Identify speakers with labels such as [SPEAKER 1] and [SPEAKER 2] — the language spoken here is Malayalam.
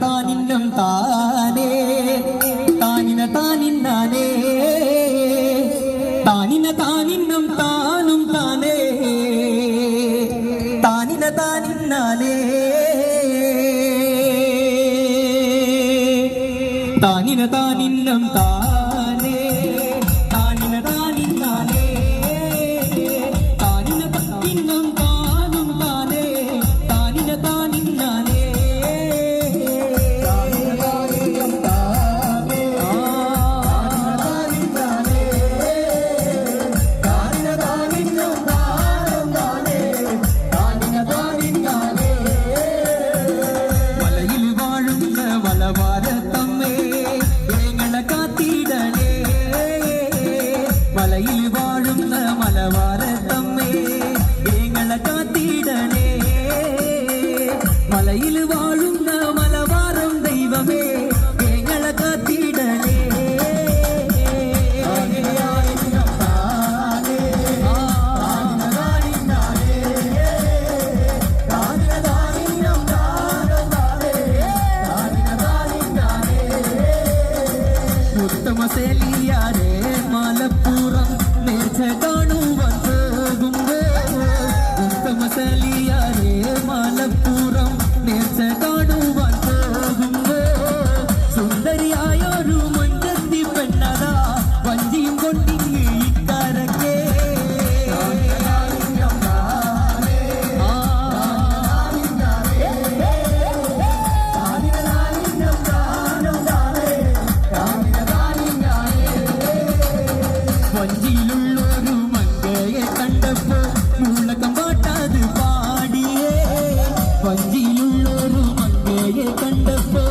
[SPEAKER 1] താനിന്നം താനേ താനിന താനിന്നാനേ താനിന താനിന്നം താനും താനേ താനിന താനിന്നാനേ താനിന താനിന്നം താനേ താനിന താനിന്നാനേ താനിന താനിന്നം താനും താനേ താനിന താനിന്നാനേ മലയിൽ വാഴുന്ന മലവാരത്തമ്മേ ഏങ്ങളെ കാത്തിടണേ മലയിൽ വാഴുന്ന മലവാരം ദൈവമേ ഏങ്ങളെ കാത്തിടണേ മുത്തമസേലിയാരേ മലപ്പുറം നേർച്ച കാണുവാൻ പോകുമ്പോ മുത്തമസേലിയാരേ മലപ്പുറം നേർച്ച കാണുവാൻ പോകുമ്പോ സുന്ദരിയായൊരു മഞ്ചത്തി പെണ്ണതാ വഞ്ചിയും കൊണ്ടിങ്ങി ഇക്കരക്കേ വഞ്ചിയിലുള്ളൊരു മങ്കയെ കണ്ടപ്പോ മുളക്കം പാട്ടാത് പാടിയേ വഞ്ചിയിലുള്ളൊരു മങ്കയെ കണ്ടപ്പോ